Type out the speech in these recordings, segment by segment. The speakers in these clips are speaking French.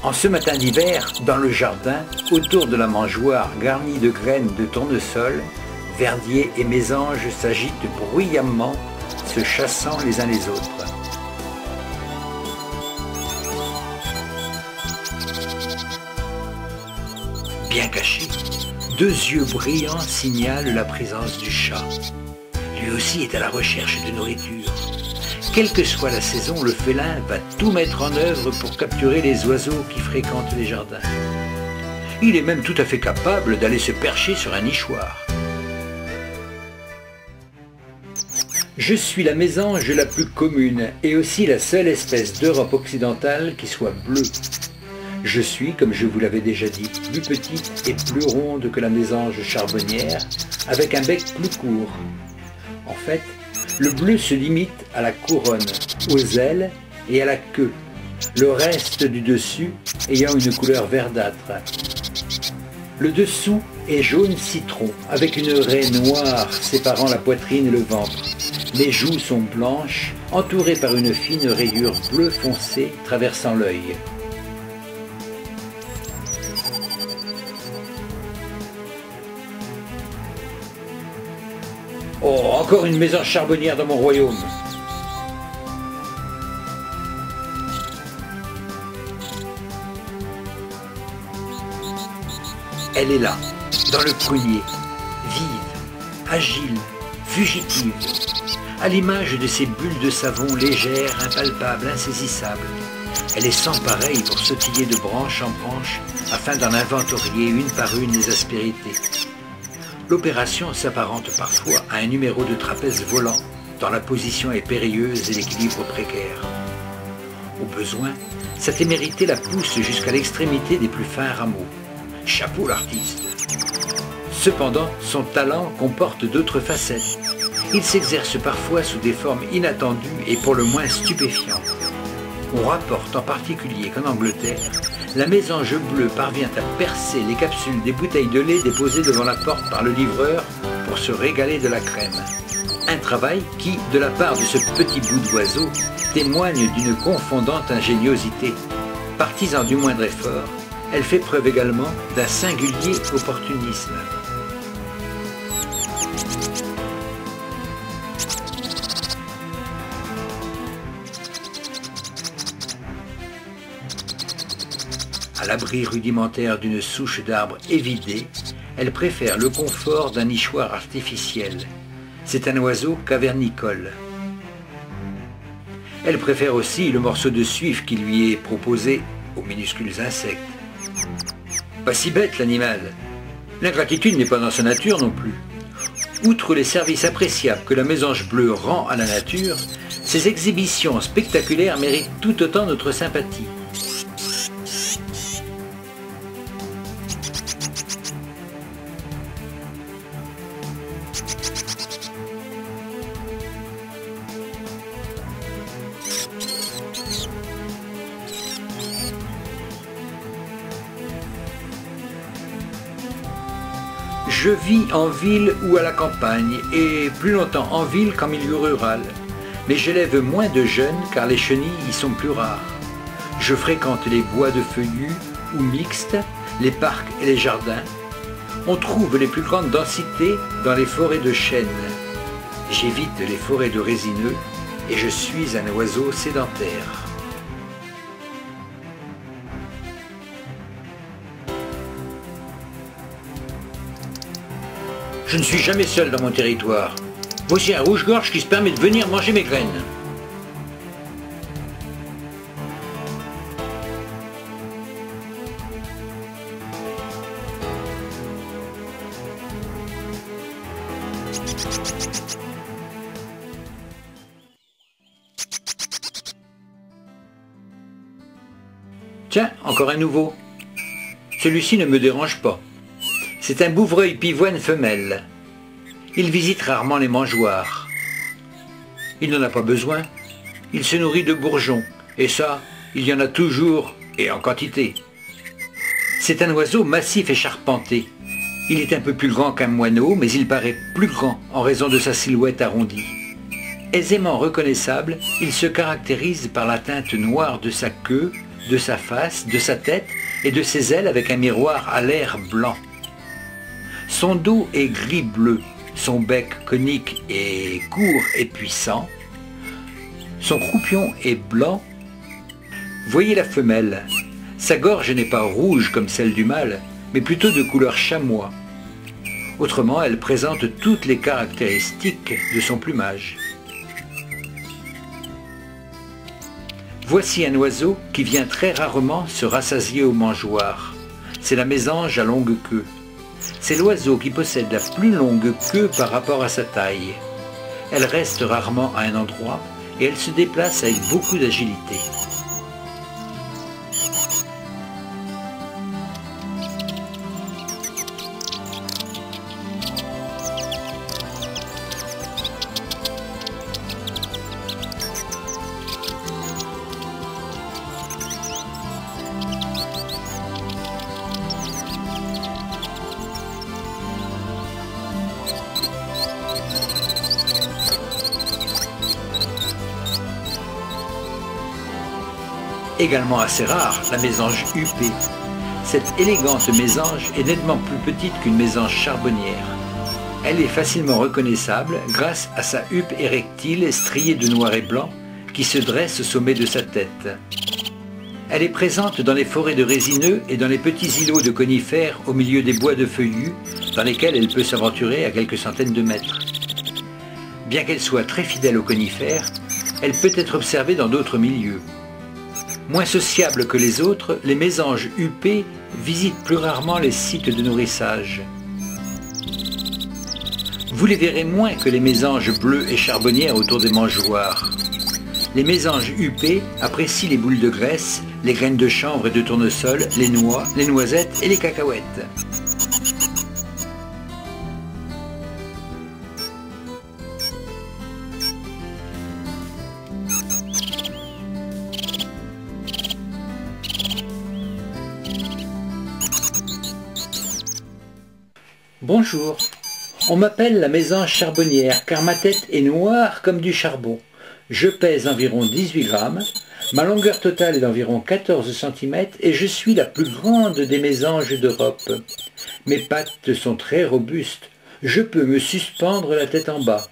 En ce matin d'hiver, dans le jardin, autour de la mangeoire garnie de graines de tournesol, verdier et mésanges s'agitent bruyamment, se chassant les uns les autres. Bien cachés, deux yeux brillants signalent la présence du chat. Lui aussi est à la recherche de nourriture. Quelle que soit la saison, le félin va tout mettre en œuvre pour capturer les oiseaux qui fréquentent les jardins. Il est même tout à fait capable d'aller se percher sur un nichoir. Je suis la mésange la plus commune et aussi la seule espèce d'Europe occidentale qui soit bleue. Je suis, comme je vous l'avais déjà dit, plus petite et plus ronde que la mésange charbonnière, avec un bec plus court. En fait, le bleu se limite à la couronne, aux ailes et à la queue, le reste du dessus ayant une couleur verdâtre. Le dessous est jaune citron, avec une raie noire séparant la poitrine et le ventre. Les joues sont blanches, entourées par une fine rayure bleu foncé traversant l'œil. Oh, encore une mésange charbonnière dans mon royaume. Elle est là, dans le prunier, vive, agile, fugitive, à l'image de ces bulles de savon légères, impalpables, insaisissables. Elle est sans pareil pour sautiller de branche en branche afin d'en inventorier une par une les aspérités. L'opération s'apparente parfois à un numéro de trapèze volant, dont la position est périlleuse et l'équilibre précaire. Au besoin, sa témérité la pousse jusqu'à l'extrémité des plus fins rameaux. Chapeau l'artiste! Cependant, son talent comporte d'autres facettes. Il s'exerce parfois sous des formes inattendues et pour le moins stupéfiantes. On rapporte en particulier qu'en Angleterre, la mésange bleue parvient à percer les capsules des bouteilles de lait déposées devant la porte par le livreur pour se régaler de la crème. Un travail qui, de la part de ce petit bout d'oiseau, témoigne d'une confondante ingéniosité. Partisan du moindre effort, elle fait preuve également d'un singulier opportunisme. À l'abri rudimentaire d'une souche d'arbre évidée, elle préfère le confort d'un nichoir artificiel. C'est un oiseau cavernicole. Elle préfère aussi le morceau de suif qui lui est proposé aux minuscules insectes. Pas si bête l'animal. L'ingratitude n'est pas dans sa nature non plus. Outre les services appréciables que la mésange bleue rend à la nature, ses exhibitions spectaculaires méritent tout autant notre sympathie. Je vis en ville ou à la campagne, et plus longtemps en ville qu'en milieu rural. Mais j'élève moins de jeunes car les chenilles y sont plus rares. Je fréquente les bois de feuillus ou mixtes, les parcs et les jardins. On trouve les plus grandes densités dans les forêts de chênes. J'évite les forêts de résineux et je suis un oiseau sédentaire. Je ne suis jamais seul dans mon territoire. Voici un rouge-gorge qui se permet de venir manger mes graines. Tiens, encore un nouveau. Celui-ci ne me dérange pas. C'est un bouvreuil pivoine femelle. Il visite rarement les mangeoires. Il n'en a pas besoin. Il se nourrit de bourgeons. Et ça, il y en a toujours et en quantité. C'est un oiseau massif et charpenté. Il est un peu plus grand qu'un moineau, mais il paraît plus grand en raison de sa silhouette arrondie. Aisément reconnaissable, il se caractérise par la teinte noire de sa queue, de sa face, de sa tête et de ses ailes avec un miroir à l'air blanc. Son dos est gris-bleu, son bec conique et court et puissant. Son croupion est blanc. Voyez la femelle. Sa gorge n'est pas rouge comme celle du mâle, mais plutôt de couleur chamois. Autrement, elle présente toutes les caractéristiques de son plumage. Voici un oiseau qui vient très rarement se rassasier au mangeoire. C'est la mésange à longue queue. C'est l'oiseau qui possède la plus longue queue par rapport à sa taille. Elle reste rarement à un endroit et elle se déplace avec beaucoup d'agilité. Également assez rare, la mésange huppée. Cette élégante mésange est nettement plus petite qu'une mésange charbonnière. Elle est facilement reconnaissable grâce à sa huppe érectile striée de noir et blanc qui se dresse au sommet de sa tête. Elle est présente dans les forêts de résineux et dans les petits îlots de conifères au milieu des bois de feuillus dans lesquels elle peut s'aventurer à quelques centaines de mètres. Bien qu'elle soit très fidèle aux conifères, elle peut être observée dans d'autres milieux. Moins sociables que les autres, les mésanges huppées visitent plus rarement les sites de nourrissage. Vous les verrez moins que les mésanges bleues et charbonnières autour des mangeoires. Les mésanges huppées apprécient les boules de graisse, les graines de chanvre et de tournesol, les noix, les noisettes et les cacahuètes. Bonjour, on m'appelle la mésange charbonnière car ma tête est noire comme du charbon. Je pèse environ 18 grammes, ma longueur totale est d'environ 14 cm et je suis la plus grande des mésanges d'Europe. Mes pattes sont très robustes, je peux me suspendre la tête en bas.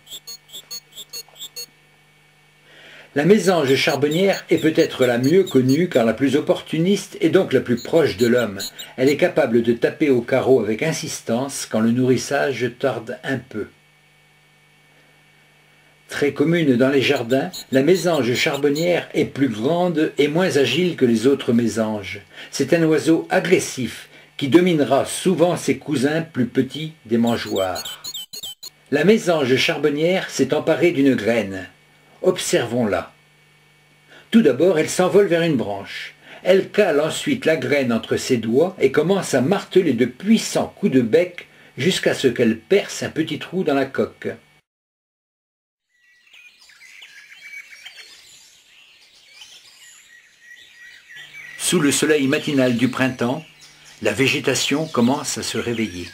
La mésange charbonnière est peut-être la mieux connue car la plus opportuniste et donc la plus proche de l'homme. Elle est capable de taper au carreau avec insistance quand le nourrissage tarde un peu. Très commune dans les jardins, la mésange charbonnière est plus grande et moins agile que les autres mésanges. C'est un oiseau agressif qui dominera souvent ses cousins plus petits des mangeoires. La mésange charbonnière s'est emparée d'une graine. Observons-la. Tout d'abord, elle s'envole vers une branche. Elle cale ensuite la graine entre ses doigts et commence à marteler de puissants coups de bec jusqu'à ce qu'elle perce un petit trou dans la coque. Sous le soleil matinal du printemps, la végétation commence à se réveiller.